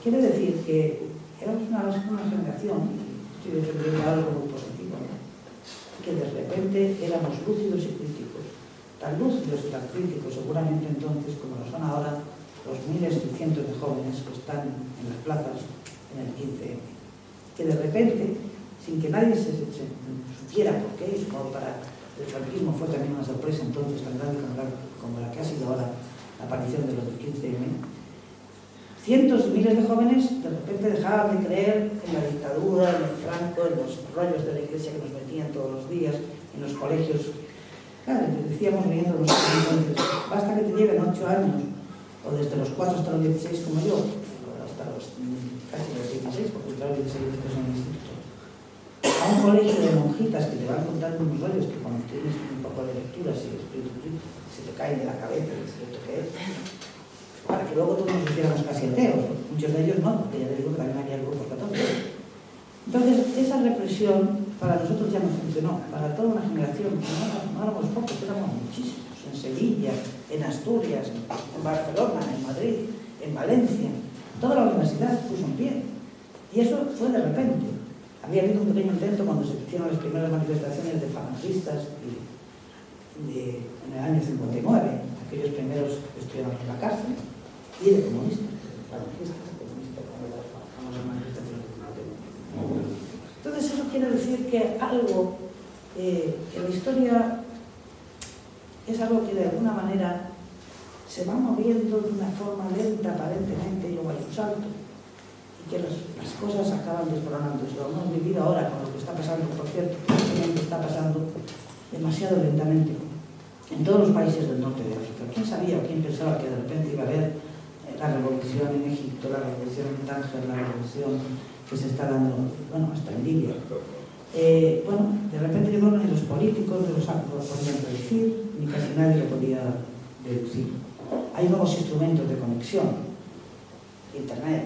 Quiere decir que éramos una generación, y estoy defendiendo algo muy positivo, ¿no? Que de repente éramos lúcidos y críticos, tan lúcidos y tan críticos seguramente entonces como lo son ahora los miles y cientos de jóvenes que están en las plazas en el 15M. Que de repente, sin que nadie se supiera por qué, supongo para el franquismo fue también una sorpresa entonces tan grande como la que ha sido ahora la aparición de los del 15M, cientos y miles de jóvenes de repente dejaban de creer en la dictadura, en el Franco, en los rollos de la iglesia que nos metían todos los días, en los colegios. Claro, decíamos leyendo los entonces, basta que te lleven 8 años, o desde los 4 hasta los 16 como yo, hasta casi los 16, porque claro, 16 son el instituto, a un colegio de monjitas que te van contando unos rollos que cuando tienes un poco de lectura, si se te caen de la cabeza, es cierto que es, para que luego todos nos hiciéramos casi ateos, muchos de ellos no, porque ya les digo que también había grupos católicos. Entonces, esa represión para nosotros ya no funcionó, para toda una generación, no éramos pocos, éramos muchísimos, en Sevilla, en Asturias, en Barcelona, en Madrid, en Valencia, toda la universidad se puso en pie, y eso fue de repente. Había habido un pequeño intento cuando se hicieron las primeras manifestaciones de falangistas en el año 59, aquellos primeros que estuvieron en la cárcel, y de comunistas, como las famosas manifestaciones de Cuauhtémoc. Entonces eso quiere decir que algo, que la historia es algo que de alguna manera se va moviendo de una forma lenta aparentemente y luego hay un salto, y que las cosas acaban desmoronándose. Lo hemos vivido ahora con lo que está pasando, por cierto, que está pasando demasiado lentamente en todos los países del norte de África. ¿Quién sabía o quién pensaba que de repente iba a haber la revolución en Egipto, la revolución en Tánger, la revolución que se está dando, bueno, hasta en Libia? Bueno, de repente yo creo que ni los políticos lo podían predecir, ni casi nadie lo podía deducir. Hay nuevos instrumentos de conexión, Internet,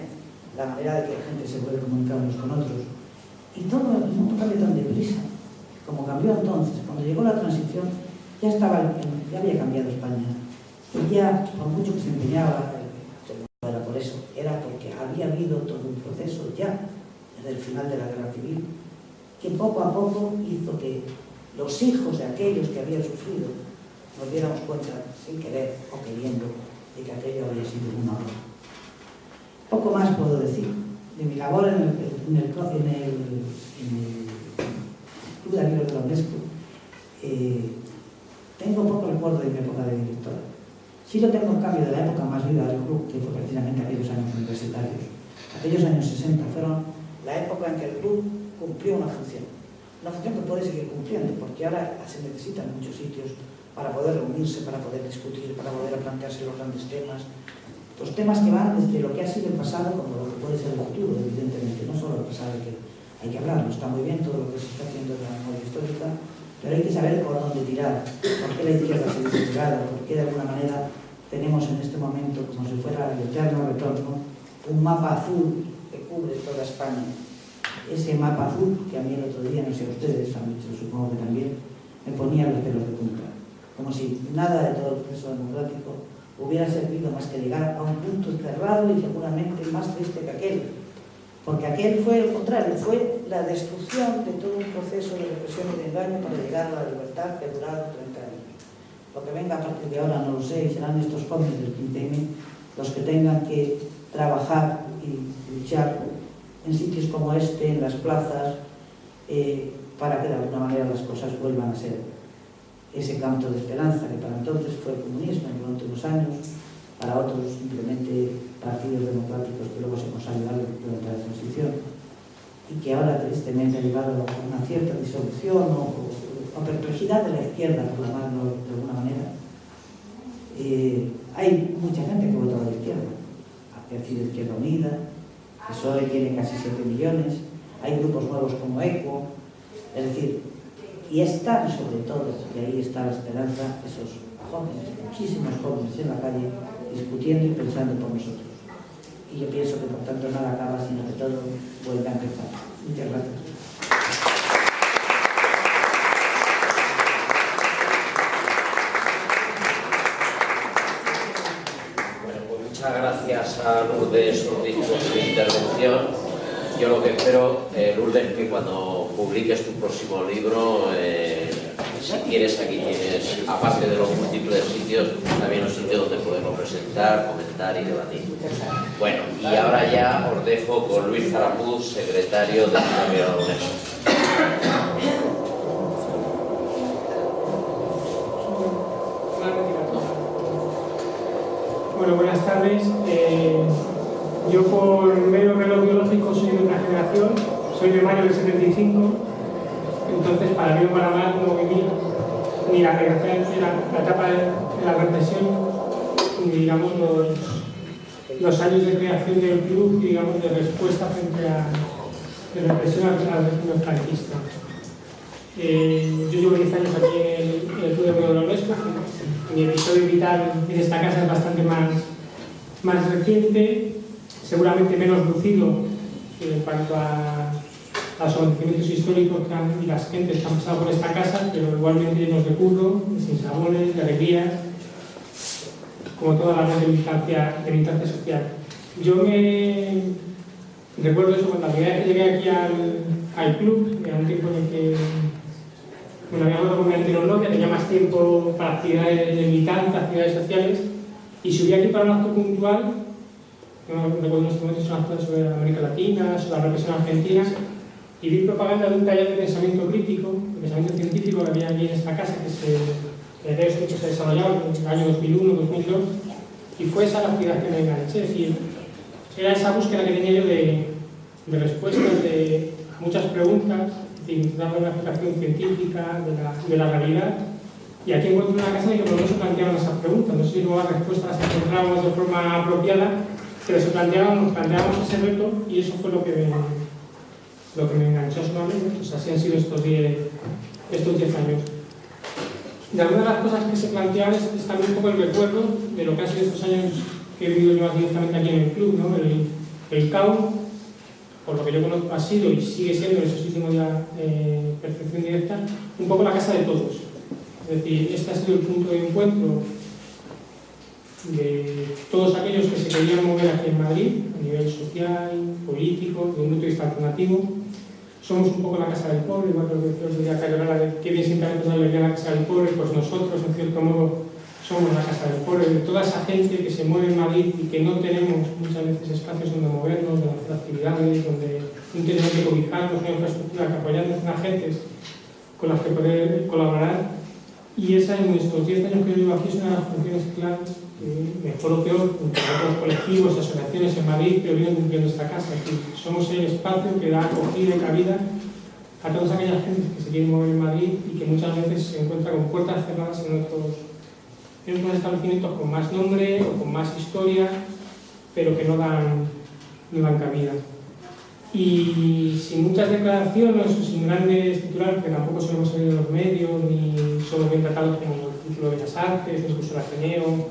la manera de que la gente se puede comunicar unos con otros, y todo el mundo cambia tan deprisa, como cambió entonces. Cuando llegó la transición, ya había cambiado España, y ya, por mucho que se empeñaba, era por eso, era porque había habido todo un proceso ya, desde el final de la Guerra Civil, que poco a poco hizo que los hijos de aquellos que habían sufrido nos diéramos cuenta, sin querer o queriendo, de que aquello había sido un horror. Poco más puedo decir de mi labor en el Club de Amigos de la UNESCO. Tengo poco recuerdo de mi época de directora. Sí lo tengo en cambio de la época más viva del club, que fue precisamente aquellos años universitarios. Aquellos años 60 fueron la época en que el club cumplió una función que puede seguir cumpliendo, porque ahora se necesitan muchos sitios para poder reunirse, para poder discutir, para poder plantearse los grandes temas, los temas que van desde lo que ha sido el pasado como lo que puede ser el futuro, evidentemente, no solo el pasado que hay que hablarlo, está muy bien todo lo que se está haciendo en la memoria histórica, pero hay que saber por dónde tirar, por qué la izquierda se ha desintegrado, por qué de alguna manera tenemos en este momento, como si fuera el eterno retorno, un mapa azul que cubre toda España. Ese mapa azul, que a mí el otro día, no sé ustedes, han dicho, supongo que también, me ponía los pelos de punta. Como si nada de todo el proceso democrático hubiera servido más que llegar a un punto cerrado y seguramente más triste que aquel. Porque aquel fue el contrario, fue la destrucción de todo un proceso de represión y de engaño para llegar a la libertad que ha durado 30 años. Lo que venga a partir de ahora no lo sé, y serán estos jóvenes del 15M los que tengan que trabajar y luchar en sitios como este, en las plazas, para que de alguna manera las cosas vuelvan a ser ese canto de esperanza que para entonces fue el comunismo durante unos años, para otros simplemente partidos democráticos que luego se consolidaron durante la transición y que ahora tristemente ha llevado a una cierta disolución o perplejidad de la izquierda, por llamarlo de alguna manera. Hay mucha gente que vota a la izquierda, ha sido Izquierda Unida, PSOE tiene casi 7 millones, hay grupos nuevos como ECO, es decir, y están sobre todo, y ahí está la esperanza, esos jóvenes, muchísimos jóvenes en la calle, discutiendo y pensando por nosotros. Y yo pienso que por tanto nada acaba, sino que todo vuelve a empezar. Muchas gracias. Bueno, pues muchas gracias a Lourdes nos dijo en su intervención. Yo lo que espero, Lourdes, que cuando publiques tu próximo libro, si quieres, aquí tienes, aparte de los múltiples sitios, también un sitio donde poderlo presentar, comentar y debatir. Bueno, y ahora ya os dejo con Luis Zaramuz, secretario del Premio de la UNESCO. Bueno, buenas tardes. Yo por medio reloj biológico soy de otra generación, soy de mayo del 75, entonces para mí o para mal no viví ni la etapa de la represión, ni digamos los años de creación del club, digamos, de respuesta frente a la represión al régimen franquista. Yo llevo 10 años aquí en el Club de Premio de la UNESCO. Mi episodio vital en esta casa es bastante más reciente, seguramente menos lucido en cuanto a los acontecimientos históricos y las gentes que han pasado por esta casa, pero igualmente llenos de curro, de sinsabores, de alegrías, como toda la red de militancia social. Yo me recuerdo eso cuando la primera vez que llegué aquí al club, era un tiempo en el que había hablado con mi anterior novia, tenía más tiempo para actividades de militancia, actividades sociales, y subí aquí para un acto puntual. No recuerdo en este momento, son actos sobre América Latina, sobre la represión argentina, y vi propaganda de un taller de pensamiento crítico, de pensamiento científico que había aquí en esta casa, que se desarrollaba en el año 2001, 2002, y fue esa la actividad que me enganché. Es decir, era esa búsqueda que tenía yo de respuestas a muchas preguntas, dando una explicación científica de la realidad. Y aquí encuentro una casa en la que por lo menos se planteaban esas preguntas. No sé si nuevas respuestas las encontrábamos de forma apropiada, pero nos planteábamos ese reto, y eso fue lo que me enganchó sumamente. Pues así han sido estos 10 años. De algunas de las cosas que se planteaban es también un poco el recuerdo de lo que han sido estos años que he vivido yo directamente aquí en el club, ¿no? El CAU, por lo que yo conozco, ha sido y sigue siendo en esos últimos días percepción directa, un poco la casa de todos. Es decir, este ha sido el punto de encuentro de todos aquellos que se querían mover aquí en Madrid, a nivel social, político, de un punto de vista alternativo. Somos un poco la casa del pobre, igual que os decía Cayola, que bien simplemente nos la casa del pobre, pues nosotros, en cierto modo, somos la casa del pobre, de toda esa gente que se mueve en Madrid y que no tenemos muchas veces espacios donde movernos, donde hacer actividades, donde no tenemos que cobijarnos, una infraestructura, que apoyarnos en agentes con las que poder colaborar. Y esa, en estos 10 años que yo vivo aquí, es una de las funciones claves que, mejor o peor, junto a otros colectivos y asociaciones en Madrid, que vienen cumpliendo esta casa. Es decir, somos el espacio que da acogida y cabida a todas aquellas gentes que se quieren mover en Madrid y que muchas veces se encuentran con puertas cerradas en otros establecimientos con más nombre o con más historia, pero que no dan cabida. Y sin muchas declaraciones o sin grandes titulares, que tampoco solemos salir en los medios, ni solo bien tratados como el título de las artes, incluso el Ateneo,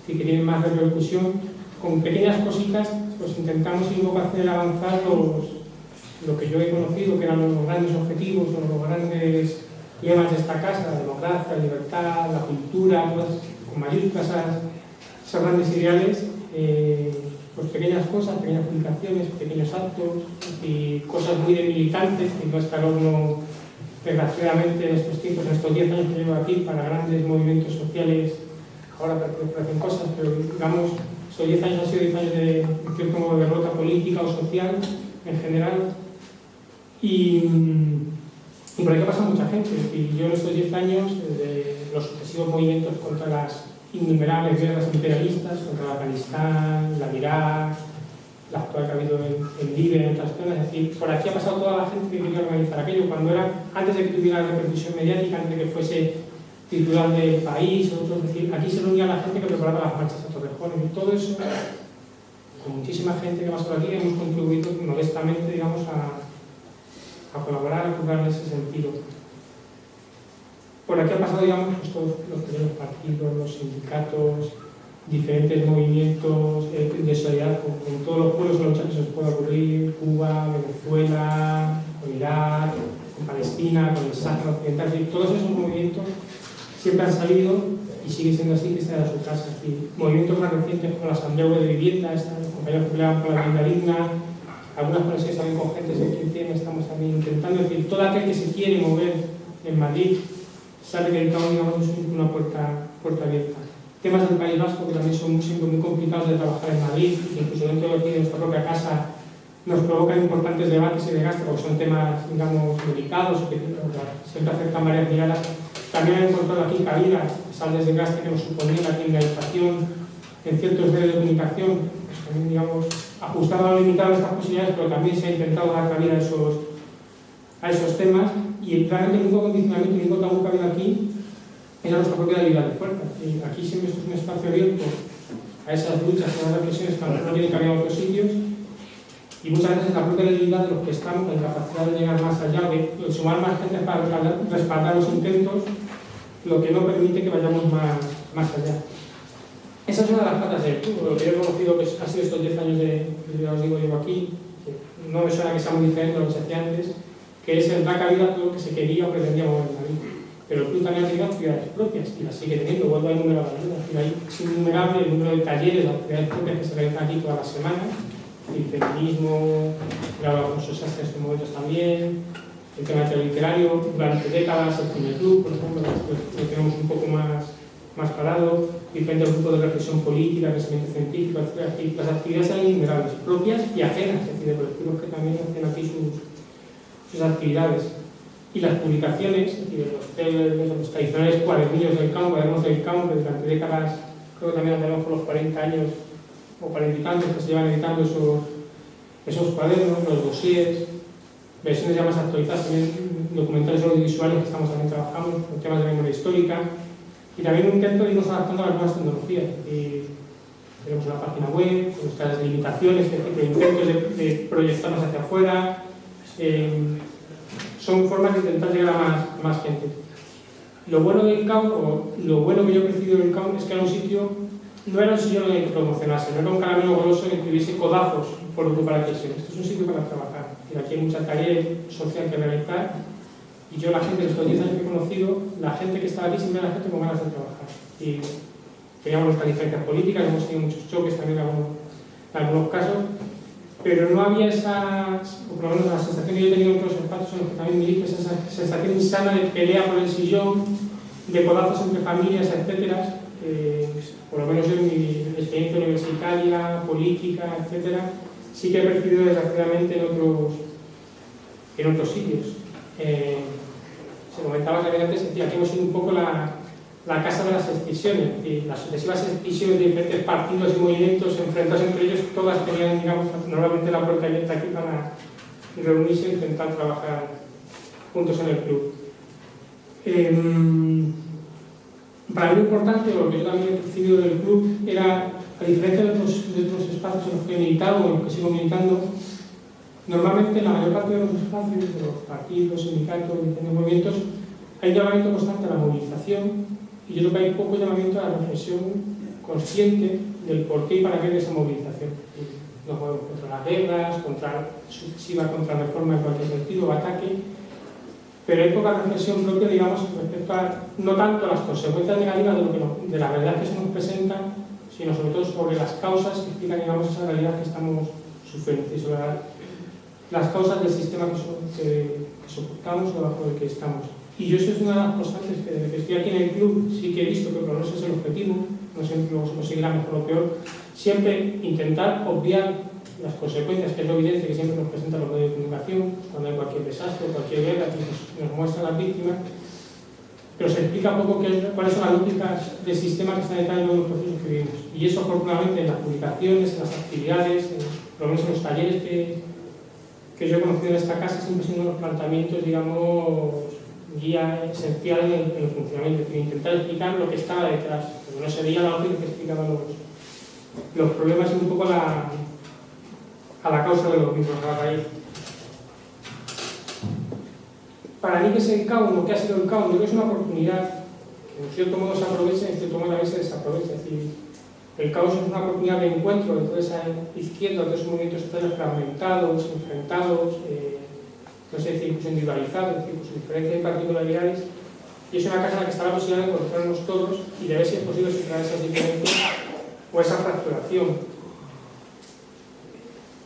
que tienen más repercusión, con pequeñas cositas, pues intentamos un poco hacer avanzar lo que yo he conocido, que eran los grandes objetivos, los grandes lemas de esta casa: la democracia, la libertad, la cultura, pues, con mayúsculas esas grandes ideales. Pues pequeñas cosas, pequeñas publicaciones, pequeños actos y cosas muy de militantes, que no está el horno, desgraciadamente, en estos tiempos, en estos 10 años que llevo aquí, para grandes movimientos sociales. Ahora parecen cosas, pero digamos, estos 10 años han sido 10 años de cierto modo de derrota política o social en general. Y por aquí ha pasado mucha gente. Y yo en estos 10 años, desde los sucesivos movimientos contra las innumerables guerras imperialistas, contra Afganistán, la Irak, la actual que ha habido en Libia, en otras zonas, es decir, por aquí ha pasado toda la gente que quería organizar aquello, cuando era, antes de que tuviera repercusión mediática, antes de que fuese titular del país, es decir, aquí se reunía la gente que preparaba las marchas a Torrejón, y todo eso, con muchísima gente que ha pasado aquí, hemos contribuido modestamente, digamos, a colaborar, a currar en ese sentido. Por aquí han pasado, digamos, pues, todos los pequeños partidos, los sindicatos, diferentes movimientos de solidaridad con todos los pueblos en los que se os pueda ocurrir: Cuba, Venezuela, con Irak, con Palestina, con el Sáhara Occidental. Y todos esos movimientos siempre han salido y sigue siendo así, que esta era su casa. Y movimientos más recientes como la Asamblea de Vivienda, los compañeros que peleaban por la vivienda digna, algunas conexiones también con gentes de quien tiene, estamos también intentando, es decir, todo aquel que se quiere mover en Madrid sabe que el CAO, digamos, es una puerta abierta. Temas del País Vasco que también son siempre muy complicados de trabajar en Madrid, que incluso dentro de nuestra propia casa nos provocan importantes debates y desgastes, porque son temas, digamos, delicados, que siempre acercan varias miradas. También han encontrado aquí cabida, a pesar del desgaste que nos suponía la criminalización en ciertos medios de comunicación, pues también, digamos, ajustado a limitado estas posibilidades, pero también se ha intentado dar cabida a esos temas, y realmente el único condicionamiento, el único tabú que ha habido aquí era nuestra propia debilidad de fuerza. Y aquí siempre esto es un espacio abierto a esas luchas, a esas reflexiones que a lo mejor no tienen cabida en otros sitios, y muchas veces la propia debilidad de los que estamos, la incapacidad de llegar más allá, de sumar más gente para respaldar los intentos, lo que no permite que vayamos más allá. Esa es una de las patas del club, lo que yo he conocido que ha sido estos 10 años ya os digo, llevo aquí, que no me suena que sea muy diferente a lo que se hacía antes, que es el dar cabida a todo lo que se quería o pretendía mover en Madrid. Pero el club también ha tenido actividades propias y las sigue teniendo, vuelvo al número de la ayuda. Es innumerable el número de talleres, de actividades propias que se realizan aquí todas las semanas. El feminismo, el Alfonso Sastre en estos momentos también, el tema literario, durante décadas el Cine Club, por ejemplo, lo tenemos un poco más parado, diferentes grupos de reflexión política, pensamiento científico, etc. Las actividades son innumerables, propias y ajenas, es decir, de colectivos que también hacen aquí sus actividades. Y las publicaciones, es decir, los tradicionales cuadernillos del CAU, cuadernos del CAU, que durante décadas, creo que también lo tenemos por los 40 años o 40 y tantos que se llevan editando esos cuadernos, los dossiers, versiones ya más actualizadas, también documentales audiovisuales que estamos también trabajando, con temas de memoria histórica, y también un intento de irnos adaptando a las nuevas tecnologías. Tenemos una página web, con nuestras limitaciones, intentos de proyectarnos hacia afuera, son formas de intentar llegar a más gente. Lo bueno del CAU, o lo bueno que yo he percibido del CAU, es que era un sitio, no era un sitio en el que promocionarse, no era un caramelo goloso en el que hubiese codazos por ocupar aquí. Esto es un sitio para trabajar. Y aquí hay mucha tarea social que realizar. Y yo, la gente de estos 10 años que he conocido, la gente que estaba aquí siempre era gente con ganas de trabajar. Y teníamos nuestras diferencias políticas, hemos tenido muchos choques también en algunos casos, pero no había esas, o por lo menos la sensación que yo he tenido en otros espacios en los que también me dije, esa sensación insana de pelea por el sillón, de codazos entre familias, etcétera. Por lo menos en mi experiencia universitaria, política, etcétera, sí que he percibido desgraciadamente en otros sitios. Se comentaba también antes que aquí hemos sido un poco la casa de las excisiones, y las sucesivas excisiones de diferentes partidos y movimientos enfrentados entre ellos, todas tenían, digamos, normalmente la puerta abierta aquí para reunirse e intentar trabajar juntos en el club. Para mí lo importante, o lo que yo también he percibido del club, era, a diferencia de otros espacios en los que he militado o en los que sigo militando, normalmente en la mayor parte de los espacios, de los partidos, sindicatos, diferentes movimientos, hay llamamiento constante a la movilización, y yo creo que hay poco llamamiento a la reflexión consciente del por qué y para qué de esa movilización. Nos movemos contra las guerras, sucesiva contra la reforma en cualquier sentido, o ataque, pero hay poca reflexión propia, digamos, respecto a, no tanto a las consecuencias negativas de la realidad que se nos presenta, sino sobre todo sobre las causas que explican, digamos, esa realidad que estamos sufriendo, y sobre las causas del sistema que soportamos o bajo el que estamos. Y eso es una de las constantes que desde que estoy aquí en el club sí que he visto que por lo menos es el objetivo, no siempre lo conseguirá mejor o peor, siempre intentar obviar las consecuencias, que es lo evidente que siempre nos presentan los medios de comunicación, cuando hay cualquier desastre, cualquier guerra, que nos muestran las víctimas, pero se explica poco cuáles son las lógicas del sistema que está detrás de los procesos que vivimos. Y eso, afortunadamente, en las publicaciones, en las actividades, por lo menos en los talleres que yo he conocido en esta casa, siempre son unos planteamientos, digamos, guía esencial en el funcionamiento, es decir, intentar explicar lo que estaba detrás, porque no sería la lógica que explicaba los problemas y un poco a la causa de los mismos, a la raíz. Para mí, ¿qué es el CAU? ¿Lo que ha sido el CAU? Yo creo que es una oportunidad que en cierto modo se aprovecha y en cierto modo también se desaprovecha. Es decir, el CAU es una oportunidad de encuentro de toda esa izquierda, de todos esos movimientos sociales fragmentados, enfrentados, no sé, incluso individualizados, con sus diferencias y particularidades, y es una casa en la que está la posibilidad de encontrarnos todos y de ver si es posible superar esas diferencias o esa fracturación.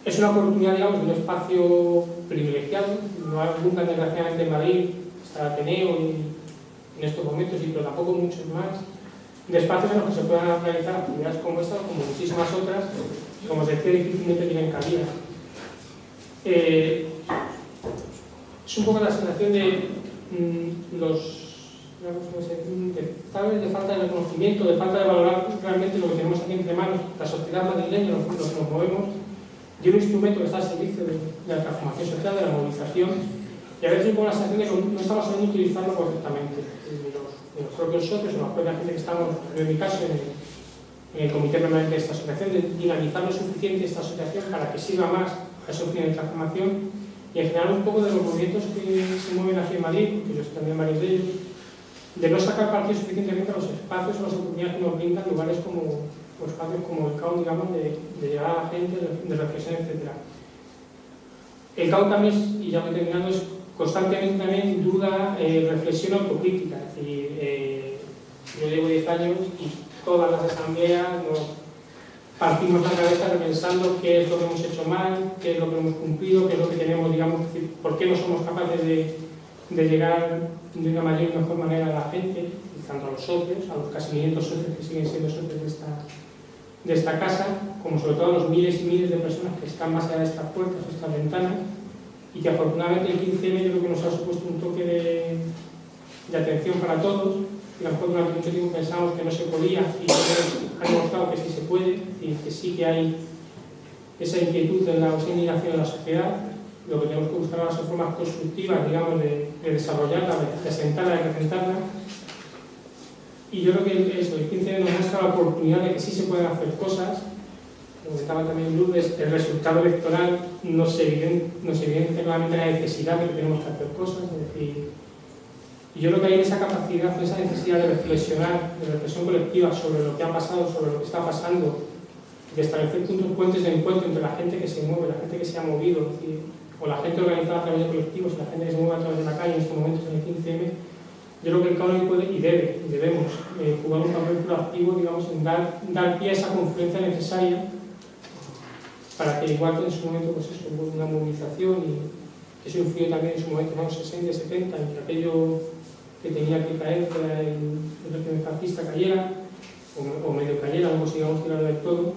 Es una oportunidad, digamos, de un espacio privilegiado, no abundan desgraciadamente en Madrid, está el Ateneo en estos momentos, pero tampoco muchos más, de espacios en los que se puedan realizar actividades como esta, como muchísimas otras, que, como os decía, difícilmente tienen cabida. Es un poco la sensación de de falta de reconocimiento, de falta de valorar realmente lo que tenemos aquí entre manos, la sociedad madrileña, los que nos movemos, de un instrumento que está al servicio de la transformación social, de la movilización, y a veces un poco la sensación de que no estamos sabiendo utilizarlo correctamente. Los propios socios o la propia gente que estamos, en mi caso, en el comité permanente de esta asociación, de dinamizar lo suficiente esta asociación para que sirva más a esos fines de transformación y en general un poco de los movimientos que se mueven aquí en Madrid, que yo estoy también varios de ellos, de no sacar partido suficientemente a los espacios o las oportunidades que nos brindan lugares como espacios como el CAU, digamos, de llegar a la gente, de reflexión, etc. El CAU también, y ya voy terminando, es constantemente también duda, reflexión autocrítica. Es decir, yo llevo 10 años y todas las asambleas nos partimos la cabeza repensando qué es lo que hemos hecho mal, qué es lo que hemos cumplido, qué es lo que tenemos, digamos, por qué no somos capaces de llegar de una mayor y mejor manera a la gente, tanto a los socios, a los casi 500 socios que siguen siendo socios de esta casa, como sobre todo a los miles y miles de personas que están más allá de estas puertas, estas ventanas, y que afortunadamente el 15M yo creo que nos ha supuesto un toque de atención para todos, y a lo mejor durante mucho tiempo pensábamos que no se podía, y ha demostrado que sí se puede, y que sí que hay esa inquietud en esa indignación de la sociedad. Lo que tenemos que buscar ahora son formas constructivas, digamos, de desarrollarla, de asentarla, de presentarla. Y yo creo que eso, el 15 nos muestra la oportunidad de que sí se pueden hacer cosas. Como comentaba también Lourdes, el resultado electoral nos evidencia claramente la necesidad de que tenemos que hacer cosas. Es decir, y yo creo que hay esa capacidad, esa necesidad de reflexionar, de reflexión colectiva sobre lo que ha pasado, sobre lo que está pasando, de establecer puentes de encuentro entre la gente que se mueve, la gente que se ha movido, es decir, o la gente organizada a través de colectivos, la gente que se mueve a través de la calle en estos momentos en el 15M. Yo creo que el CAU puede y debemos jugar un papel proactivo, digamos, en dar pie a esa confluencia necesaria para que, igual que en su momento, pues eso, hubo una movilización y eso influyó también en su momento, en los 60 y 70, en que aquello que tenía que caer, que era el régimen fascista, cayera, o medio cayera, no consigamos tirarlo del todo.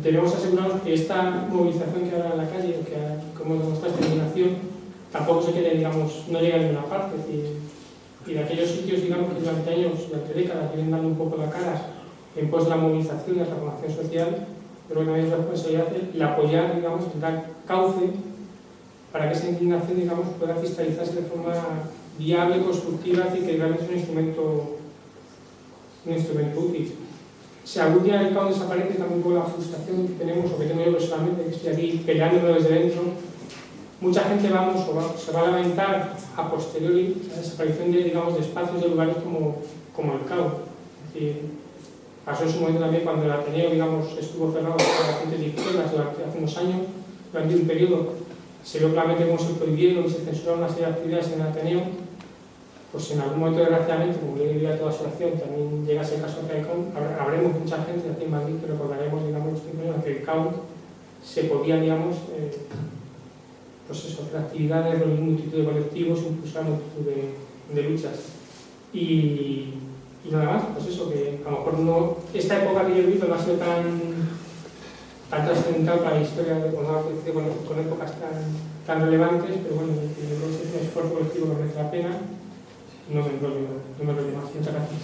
Debemos asegurarnos que esta movilización que habrá en la calle, que como demostrado esta indignación, tampoco se quede, digamos, no llega a ninguna parte. Y de aquellos sitios, digamos, que durante años, durante décadas, vienen dando un poco la cara en pos de la movilización, de la transformación social, pero que también es responsabilidad el apoyar, digamos, el dar cauce para que esa indignación, digamos, pueda cristalizarse de forma viable, constructiva y que realmente es un instrumento útil. Si algún día el CAU desaparece, también con la frustración que tenemos, o que tengo yo personalmente, que estoy aquí peleándolo desde dentro, mucha gente se va a lamentar a posteriori la desaparición de, digamos, de espacios, de lugares como el CAU. Es decir, pasó en su momento también cuando el Ateneo, digamos, estuvo cerrado para la gente de izquierdas hace unos años, durante un periodo, se vio claramente cómo se prohibieron y se censuraron una serie de actividades en el Ateneo. Pues en algún momento, desgraciadamente, como yo diría toda su acción, también llegase el caso de CAU, habremos mucha gente aquí en Madrid que recordaremos, digamos, los tiempos en que el CAU se podía, digamos, pues eso, hacer actividades, reunir multitud de colectivos, impulsar multitud de luchas. Y nada más, pues eso, que a lo mejor no, esta época que yo he vivido no ha sido tan trascendental para la historia, con épocas tan relevantes, pero bueno, yo creo que es un esfuerzo colectivo que merece la pena. No me enrollo más. Muchas gracias.